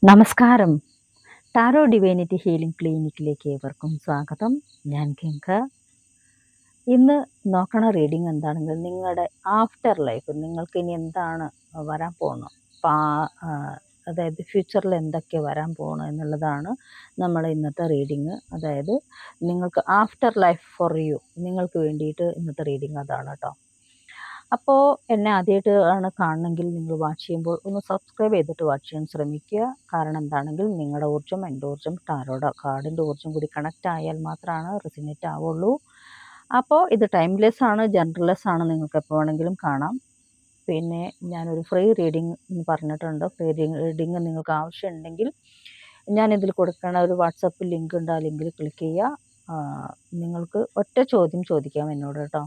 നമസ്കാരം. Tarot divinity healing ക്ലിനിക്കിലേക്ക് ഏവർക്കും സ്വാഗതം. ഞാൻ ഗംഗ. ഇന്ന് നോക്കണ റീഡിംഗ് എന്താണെങ്കിൽ നിങ്ങളുടെ ആഫ്റ്റർ ലൈഫ്, നിങ്ങൾക്ക് ഇനി എന്താണ് വരാൻ പോകുന്നത്, അതായത് ഫ്യൂച്ചറിൽ എന്തൊക്കെ വരാൻ പോകണം എന്നുള്ളതാണ് നമ്മൾ ഇന്നത്തെ റീഡിങ്. അതായത് നിങ്ങൾക്ക് ആഫ്റ്റർ ലൈഫ് ഫോർ യു, നിങ്ങൾക്ക് വേണ്ടിയിട്ട് ഇന്നത്തെ റീഡിങ് അതാണ് കേട്ടോ. അപ്പോൾ എന്നെ ആദ്യമായിട്ട് ആണ് കാണണമെങ്കിൽ നിങ്ങൾ വാച്ച് ചെയ്യുമ്പോൾ ഒന്ന് സബ്സ്ക്രൈബ് ചെയ്തിട്ട് വാച്ച് ചെയ്യാൻ ശ്രമിക്കുക. കാരണം എന്താണെങ്കിൽ നിങ്ങളുടെ ഊർജ്ജം, എൻ്റെ ഊർജ്ജം, ടാരോയുടെ കാർഡിൻ്റെ ഊർജ്ജം കൂടി കണക്റ്റ് ആയാൽ മാത്രമാണ് റെസിനേറ്റ് ആവുള്ളൂ. അപ്പോൾ ഇത് ടൈംലെസ് ആണ്, ജനറൽലെസ് ആണ്, നിങ്ങൾക്ക് എപ്പോൾ വേണമെങ്കിലും കാണാം. പിന്നെ ഞാനൊരു ഫ്രീ റീഡിങ് എന്ന് പറഞ്ഞിട്ടുണ്ട്. ഫ്രീ റീഡിങ് നിങ്ങൾക്ക് ആവശ്യമുണ്ടെങ്കിൽ ഞാനിതിൽ കൊടുക്കുന്ന ഒരു വാട്സപ്പ് ലിങ്ക് ഉണ്ട്, ആ ലിങ്കിൽ ക്ലിക്ക് ചെയ്യുക. നിങ്ങൾക്ക് ഒറ്റ ചോദ്യം ചോദിക്കാം എന്നോട് കേട്ടോ.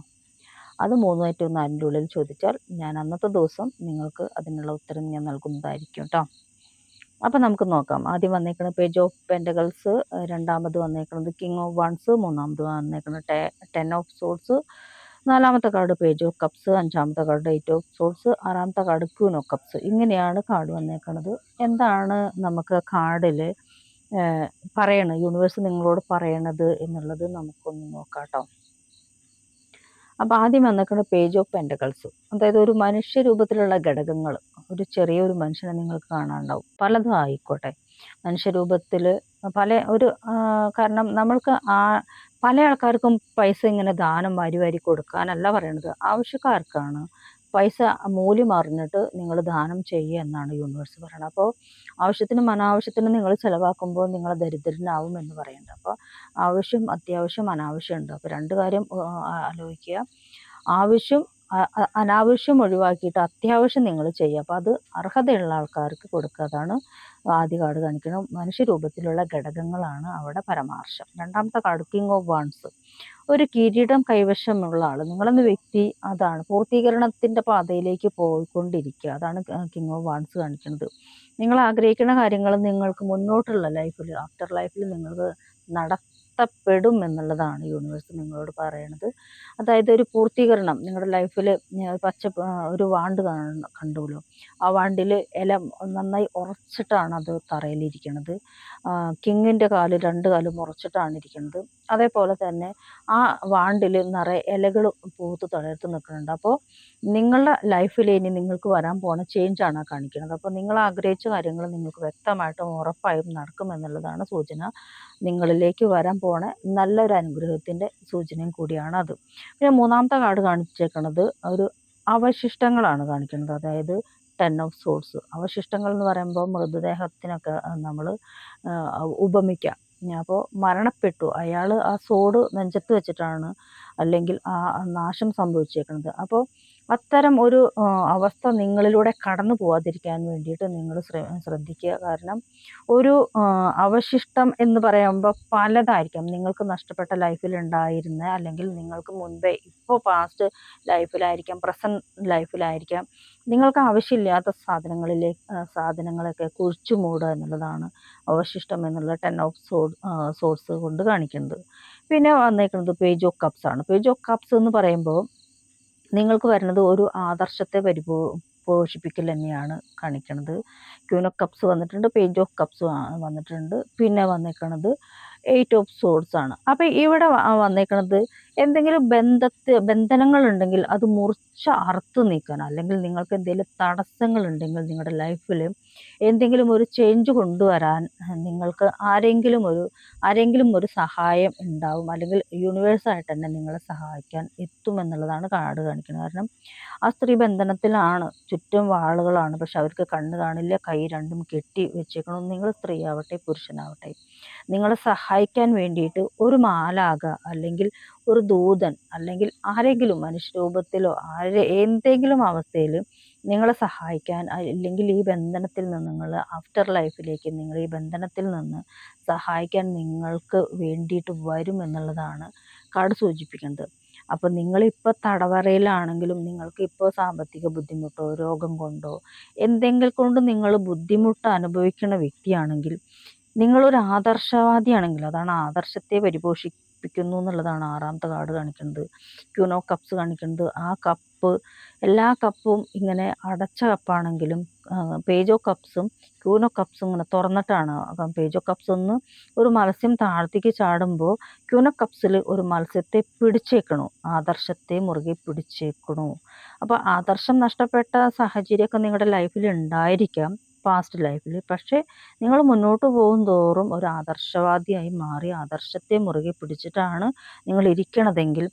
അത് 3 to 4 ഉള്ളിൽ ചോദിച്ചാൽ ഞാൻ അന്നത്തെ ദിവസം നിങ്ങൾക്ക് അതിനുള്ള ഉത്തരം ഞാൻ നൽകുന്നതായിരിക്കും കേട്ടോ. അപ്പം നമുക്ക് നോക്കാം. ആദ്യം വന്നേക്കുന്നത് പേജ് ഓഫ് പെൻറ്റക്കിൾസ്, രണ്ടാമത് വന്നേക്കുന്നത് കിങ് ഓഫ് വൺസ്, മൂന്നാമത് വന്നേക്കുന്നത് 10 ഓഫ് സോൾസ്, നാലാമത്തെ കാർഡ് പേജ് ഓഫ് കപ്സ്, അഞ്ചാമത്തെ കാർഡ് 8 ഓഫ് സോൾസ്, ആറാമത്തെ കാർഡ് ക്വീൻ ഓഫ് കപ്സ്. ഇങ്ങനെയാണ് കാർഡ് വന്നേക്കുന്നത്. എന്താണ് നമുക്ക് കാർഡിൽ പറയണത്, യൂണിവേഴ്സ് നിങ്ങളോട് പറയണത് എന്നുള്ളത് നമുക്കൊന്ന് നോക്കാം കേട്ടോ. അപ്പോൾ ആദ്യം വന്നേക്കുന്ന പേജ് ഓഫ് പെൻറ്റക്കിൾസ്, അതായത് ഒരു മനുഷ്യ രൂപത്തിലുള്ള ഘടകങ്ങൾ, ഒരു ചെറിയൊരു മനുഷ്യനെ നിങ്ങൾക്ക് കാണാനുണ്ടാവും. പലതും ആയിക്കോട്ടെ, മനുഷ്യരൂപത്തിൽ കാരണം നമ്മൾക്ക് പല ആൾക്കാർക്കും പൈസ ഇങ്ങനെ ദാനം വാരി വാരി കൊടുക്കാനല്ല പറയണത്. ആവശ്യക്കാർക്കാണ് പൈസ മൂല്യം അറിഞ്ഞിട്ട് നിങ്ങൾ ദാനം ചെയ്യുക എന്നാണ് യൂണിവേഴ്സ് പറയുന്നത്. അപ്പോൾ ആവശ്യത്തിനും അനാവശ്യത്തിനും നിങ്ങൾ ചിലവാക്കുമ്പോൾ നിങ്ങൾ ദരിദ്രനാവും എന്ന് പറയുന്നുണ്ട്. അപ്പോൾ ആവശ്യം, അത്യാവശ്യം, അനാവശ്യം ഉണ്ട്. അപ്പോൾ രണ്ട് കാര്യം ആലോചിക്കുക. ആവശ്യം, അനാവശ്യം ഒഴിവാക്കിയിട്ട് അത്യാവശ്യം നിങ്ങൾ ചെയ്യുക. അപ്പോൾ അത് അർഹതയുള്ള ആൾക്കാർക്ക് കൊടുക്കുക. അതാണ് ആദ്യ കാർഡ് കാണിക്കുന്നത്. മനുഷ്യരൂപത്തിലുള്ള ഘടകങ്ങളാണ് അവിടെ പരമാർശം. രണ്ടാമത്തെ കാർഡ് കിങ് ഓഫ് വൺസ്, ഒരു കിരീടം കൈവശമുള്ള ആൾ, നിങ്ങളെന്ന വ്യക്തി അതാണ് പൂർത്തീകരണത്തിൻ്റെ പാതയിലേക്ക് പോയിക്കൊണ്ടിരിക്കുക. അതാണ് കിങ് ഓഫ് വൺസ് കാണിക്കുന്നത്. നിങ്ങൾ ആഗ്രഹിക്കുന്ന കാര്യങ്ങൾ നിങ്ങൾക്ക് മുന്നോട്ടുള്ള ലൈഫിൽ, ആഫ്റ്റർ ലൈഫിൽ നിങ്ങൾക്ക് നടത്തപ്പെടും എന്നുള്ളതാണ് യൂണിവേഴ്സ് നിങ്ങളോട് പറയണത്. അതായത് ഒരു പൂർത്തീകരണം നിങ്ങളുടെ ലൈഫിൽ. ഒരു വാണ്ട് കണ്ടുല്ലോ, ആ വാണ്ടിൽ ഇല നന്നായി ഉറച്ചിട്ടാണ് അത് തറയിലിരിക്കുന്നത്. കിങ്ങിൻ്റെ കാല്, രണ്ട് കാലും ഉറച്ചിട്ടാണ് ഇരിക്കുന്നത്. അതേപോലെ തന്നെ ആ വാണ്ടിൽ നിറയെ ഇലകൾ പൂത്ത് തളർത്ത് നിൽക്കുന്നുണ്ട്. അപ്പോൾ നിങ്ങളുടെ ലൈഫിൽ ഇനി നിങ്ങൾക്ക് വരാൻ പോണ ചേഞ്ചാണ് കാണിക്കുന്നത്. അപ്പോൾ നിങ്ങൾ ആഗ്രഹിച്ച കാര്യങ്ങൾ നിങ്ങൾക്ക് വ്യക്തമായിട്ടും ഉറപ്പായും നടക്കുമെന്നുള്ളതാണ് സൂചന. നിങ്ങളിലേക്ക് വരാൻ പോണ നല്ലൊരു അനുഗ്രഹത്തിൻ്റെ സൂചനയും കൂടിയാണ് അത്. പിന്നെ മൂന്നാമത്തെ കാർഡ് കാണിച്ചേക്കുന്നത് ഒരു അവശിഷ്ടങ്ങളാണ് കാണിക്കുന്നത്. അതായത് 10 ഓഫ് സോൾസ്. അവശിഷ്ടങ്ങൾ എന്ന് പറയുമ്പോൾ മൃതദേഹത്തിനൊക്കെ നമ്മൾ ഉപമിക്കാം. അപ്പോൾ മരണപ്പെട്ടു അയാൾ, ആ സോഡ് നെഞ്ചത്ത് വെച്ചിട്ടാണ് അല്ലെങ്കിൽ ആ നാശം സംഭവിച്ചേക്കുന്നത്. അപ്പോൾ അത്തരം ഒരു അവസ്ഥ നിങ്ങളിലൂടെ കടന്നു പോകാതിരിക്കാൻ വേണ്ടിയിട്ട് നിങ്ങൾ ശ്രദ്ധിക്കുക. കാരണം ഒരു അവശിഷ്ടം എന്ന് പറയുമ്പോൾ പലതായിരിക്കാം. നിങ്ങൾക്ക് നഷ്ടപ്പെട്ട ലൈഫിലുണ്ടായിരുന്ന, അല്ലെങ്കിൽ നിങ്ങൾക്ക് മുൻപേ ഇപ്പോൾ പാസ്റ്റ് ലൈഫിലായിരിക്കാം, പ്രസൻറ്റ് ലൈഫിലായിരിക്കാം, നിങ്ങൾക്ക് ആവശ്യമില്ലാത്ത സാധനങ്ങളൊക്കെ കുഴിച്ചു മൂടുക എന്നുള്ളതാണ് അവശിഷ്ടം എന്നുള്ള 10 ഓഫ് സോഴ്സ് കൊണ്ട് കാണിക്കുന്നത്. പിന്നെ വന്നേക്കുന്നത് പേജ് ഓഫ് കപ്സ് ആണ്. പേജ് ഓഫ് കപ്സ് എന്ന് പറയുമ്പോൾ നിങ്ങൾക്ക് വരുന്നത് ഒരു ആദർശത്തെ പോഷിപ്പിക്കൽ തന്നെയാണ് കാണിക്കുന്നത്. ക്വീൻ ഓഫ് കപ്സ് വന്നിട്ടുണ്ട്, പേജ് ഓഫ് കപ്സ് വന്നിട്ടുണ്ട്, പിന്നെ വന്നേക്കുന്നത് 8 ഓഫ് സോർഡ്സ് ആണ്. അപ്പോൾ ഇവിടെ വന്നേക്കുന്നത് എന്തെങ്കിലും ബന്ധനങ്ങളുണ്ടെങ്കിൽ അത് മുറിച്ച് അറുത്ത് നീക്കാൻ, അല്ലെങ്കിൽ നിങ്ങൾക്ക് എന്തെങ്കിലും തടസ്സങ്ങളുണ്ടെങ്കിൽ നിങ്ങളുടെ ലൈഫിൽ എന്തെങ്കിലും ഒരു ചേഞ്ച് കൊണ്ടുവരാൻ നിങ്ങൾക്ക് ആരെങ്കിലും ഒരു സഹായം ഉണ്ടാവും, അല്ലെങ്കിൽ യൂണിവേഴ്സായിട്ട് തന്നെ നിങ്ങളെ സഹായിക്കാൻ എത്തുമെന്നുള്ളതാണ് കാർഡ് കാണിക്കുന്നത്. കാരണം ആ സ്ത്രീ ബന്ധനത്തിലാണ്, ചുറ്റും വാളുകളാണ്, പക്ഷെ അവർക്ക് കണ്ണ് കാണില്ല, കൈ രണ്ടും കെട്ടി വെച്ചേക്കണം. നിങ്ങൾ സ്ത്രീ ആവട്ടെ പുരുഷനാവട്ടെ, നിങ്ങളെ സഹായിക്കാൻ വേണ്ടിയിട്ട് ഒരു മാലാക, അല്ലെങ്കിൽ ഒരു ദൂതൻ, അല്ലെങ്കിൽ ആരെങ്കിലും മനുഷ്യരൂപത്തിലോ എന്തെങ്കിലും അവസ്ഥയിൽ നിങ്ങളെ സഹായിക്കാൻ, അല്ലെങ്കിൽ ഈ ബന്ധനത്തിൽ നിന്ന് നിങ്ങൾ ആഫ്റ്റർ ലൈഫിലേക്ക് നിങ്ങൾ ഈ ബന്ധനത്തിൽ നിന്ന് സഹായിക്കാൻ നിങ്ങൾക്ക് വേണ്ടിയിട്ട് വരും എന്നുള്ളതാണ് കാർഡ് സൂചിപ്പിക്കുന്നത്. അപ്പോൾ നിങ്ങളിപ്പോൾ തടവറയിലാണെങ്കിലും, നിങ്ങൾക്ക് ഇപ്പോൾ സാമ്പത്തിക ബുദ്ധിമുട്ടോ രോഗം കൊണ്ടോ എന്തെങ്കിലും കൊണ്ട് നിങ്ങൾ ബുദ്ധിമുട്ട് അനുഭവിക്കുന്ന വ്യക്തിയാണെങ്കിൽ, നിങ്ങളൊരു ആദർശവാദിയാണെങ്കിൽ അതാണ് ആദർശത്തെ പരിപോഷിപ്പിക്കുന്നു എന്നുള്ളതാണ് ആറാമത്തെ കാർഡ് കാണിക്കുന്നത്. ക്യൂൻ ഓഫ് കപ്സ് കാണിക്കുന്നത് ആ കപ്പ്, എല്ലാ കപ്പും ഇങ്ങനെ അടച്ച കപ്പാണെങ്കിലും പേജ് ഓഫ് കപ്സും ക്യൂൻ ഓഫ് കപ്സും ഇങ്ങനെ തുറന്നിട്ടാണ്. പേജ് ഓഫ് കപ്സ് ഒന്ന് ഒരു മത്സ്യം താഴത്തേക്ക് ചാടുമ്പോൾ ക്യൂൻ ഓഫ് കപ്സിൽ ഒരു മത്സ്യത്തെ പിടിച്ചേക്കണു, ആദർശത്തെ മുറുകെ പിടിച്ചേക്കണു. അപ്പോൾ ആദർശം നഷ്ടപ്പെട്ട സാഹചര്യമൊക്കെ നിങ്ങളുടെ ലൈഫിൽ ഉണ്ടായിരിക്കാം, പാസ്റ്റ് ലൈഫിൽ. പക്ഷേ നിങ്ങൾ മുന്നോട്ട് പോകും തോറും ഒരു ആദർശവാദിയായി മാറി ആദർശത്തെ മുറുകെ പിടിച്ചിട്ടാണ് നിങ്ങൾ ഇരിക്കണതെങ്കിൽ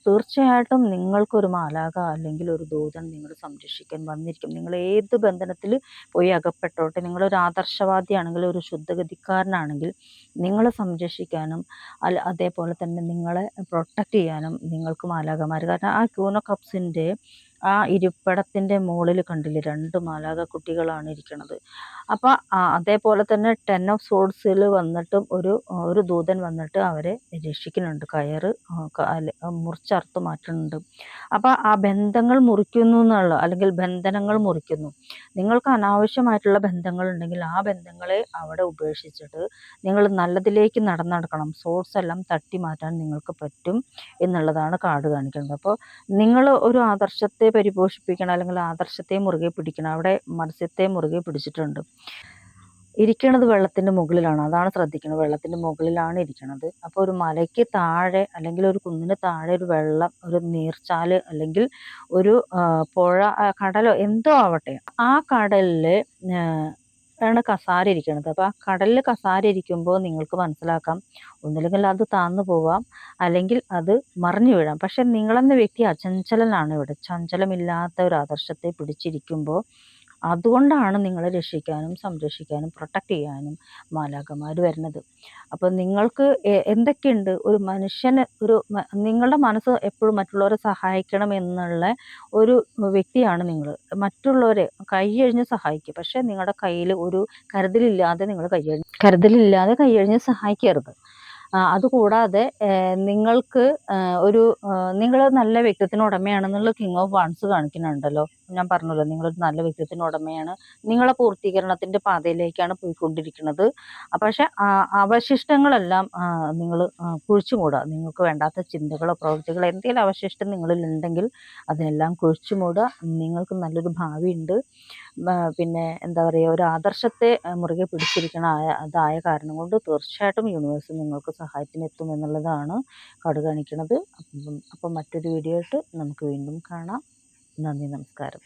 തീർച്ചയായിട്ടും നിങ്ങൾക്കൊരു മാലാഖ അല്ലെങ്കിൽ ഒരു ദൂതൻ നിങ്ങളെ സംരക്ഷിക്കാൻ വന്നിരിക്കും. നിങ്ങൾ ഏത് ബന്ധനത്തിൽ പോയി അകപ്പെട്ടോട്ടെ, നിങ്ങളൊരു ആദർശവാദിയാണെങ്കിൽ, ഒരു ശുദ്ധഗതിക്കാരനാണെങ്കിൽ നിങ്ങളെ സംരക്ഷിക്കാനും അതേപോലെ തന്നെ നിങ്ങളെ പ്രൊട്ടക്റ്റ് ചെയ്യാനും നിങ്ങൾക്ക് മാലാഖമാർ. കാരണം ആ ക്യൂൻ ഓഫ് കപ്സിൻ്റെ ആ ഇരിപ്പിടത്തിൻ്റെ മുകളിൽ കണ്ടില്ലേ 2 മാലാഖ കുട്ടികളാണ് ഇരിക്കുന്നത്. അപ്പോൾ അതേപോലെ തന്നെ 10 ഓഫ് സോഡ്സിൽ വന്നിട്ടും ഒരു ദൂതൻ വന്നിട്ട് അവരെ രക്ഷിക്കുന്നുണ്ട്, കയറ് മുറിച്ചറുത്ത് മാറ്റുന്നുണ്ട്. അപ്പോൾ ആ ബന്ധങ്ങൾ മുറിക്കുന്നു എന്നുള്ള, അല്ലെങ്കിൽ ബന്ധനങ്ങൾ മുറിക്കുന്നു. നിങ്ങൾക്ക് അനാവശ്യമായിട്ടുള്ള ബന്ധങ്ങൾ ഉണ്ടെങ്കിൽ ആ ബന്ധങ്ങളെ അവിടെ ഉപേക്ഷിച്ചിട്ട് നിങ്ങൾ നല്ലതിലേക്ക് നടക്കണം. സോഴ്സ് എല്ലാം തട്ടി മാറ്റാൻ നിങ്ങൾക്ക് പറ്റും എന്നുള്ളതാണ് കാർഡ് കാണിക്കുന്നത്. അപ്പോൾ നിങ്ങൾ ഒരു ആദർശത്തെ പരിപോഷിപ്പിക്കണം, അല്ലെങ്കിൽ ആദർശത്തെ മുറുകെ പിടിക്കണം. അവിടെ മത്സ്യത്തെ മുറുകെ പിടിച്ചിട്ടുണ്ട്. ഇരിക്കണത് വെള്ളത്തിൻ്റെ മുകളിലാണ്, അതാണ് ശ്രദ്ധിക്കുന്നത്. വെള്ളത്തിൻ്റെ മുകളിലാണ് ഇരിക്കണത്. അപ്പോൾ ഒരു മലയ്ക്ക് താഴെ അല്ലെങ്കിൽ ഒരു കുന്നിന് താഴെ ഒരു വെള്ളം, ഒരു നീർച്ചാല് അല്ലെങ്കിൽ ഒരു പുഴ, കടലോ എന്തോ ആവട്ടെ, ആ കടലിൽ ആണ് കസാര ഇരിക്കുന്നത്. അപ്പോൾ ആ കടലിൽ കസാര ഇരിക്കുമ്പോൾ നിങ്ങൾക്ക് മനസ്സിലാക്കാം, ഒന്നില്ലെങ്കിൽ അത് താന്നു പോവാം, അല്ലെങ്കിൽ അത് മറിഞ്ഞു വീഴാം. പക്ഷെ നിങ്ങളെന്ന വ്യക്തി അചഞ്ചലനാണ്. ഇവിടെ ചഞ്ചലമില്ലാത്ത ഒരു ആദർശത്തെ പിടിച്ചിരിക്കുമ്പോൾ അതുകൊണ്ടാണ് നിങ്ങളെ രക്ഷിക്കാനും സംരക്ഷിക്കാനും പ്രൊട്ടക്റ്റ് ചെയ്യാനും മാലാഖമാർ വരുന്നത്. അപ്പോൾ നിങ്ങൾക്ക് എന്തൊക്കെയുണ്ട്, ഒരു മനുഷ്യന് നിങ്ങളുടെ മനസ്സ് എപ്പോഴും മറ്റുള്ളവരെ സഹായിക്കണം എന്നുള്ള ഒരു വ്യക്തിയാണ് നിങ്ങൾ. മറ്റുള്ളവരെ കൈയഴിഞ്ഞ് സഹായിക്കുക, പക്ഷേ നിങ്ങളുടെ കയ്യിൽ ഒരു കരുതലില്ലാതെ കൈയഴിഞ്ഞ് സഹായിക്കരുത്. അതുകൂടാതെ നിങ്ങൾക്ക് നിങ്ങൾ നല്ല വ്യക്തിത്വത്തിന് ഉടമയാണെന്നുള്ള കിങ് ഓഫ് വാൺസ് കാണിക്കുന്നുണ്ടല്ലോ. ഞാൻ പറഞ്ഞല്ലോ, നിങ്ങളൊരു നല്ല വ്യക്തിത്വത്തിന് ഉടമയാണ്, നിങ്ങളെ പൂർത്തീകരണത്തിൻ്റെ പാതയിലേക്കാണ് പോയിക്കൊണ്ടിരിക്കുന്നത്. പക്ഷെ അവശിഷ്ടങ്ങളെല്ലാം നിങ്ങൾ കുഴിച്ചുമൂടുക. നിങ്ങൾക്ക് വേണ്ടാത്ത ചിന്തകളോ പ്രവൃത്തികളോ എന്തെങ്കിലും അവശിഷ്ടം നിങ്ങളിൽ ഉണ്ടെങ്കിൽ അതിനെല്ലാം കുഴിച്ചുമൂടുക. നിങ്ങൾക്ക് നല്ലൊരു ഭാവിയുണ്ട്. പിന്നെ എന്താ പറയുക, ഒരു ആദർശത്തെ മുറുകെ പിടിച്ചിരിക്കണ അതായ കാരണം കൊണ്ട് തീർച്ചയായിട്ടും യൂണിവേഴ്സ് നിങ്ങൾക്ക് സഹായത്തിന് എത്തും എന്നുള്ളതാണ് കാർഡ് കാണിക്കുന്നത്. അപ്പം മറ്റൊരു വീഡിയോ ആയിട്ട് നമുക്ക് വീണ്ടും കാണാം. നന്ദി, നമസ്കാരം.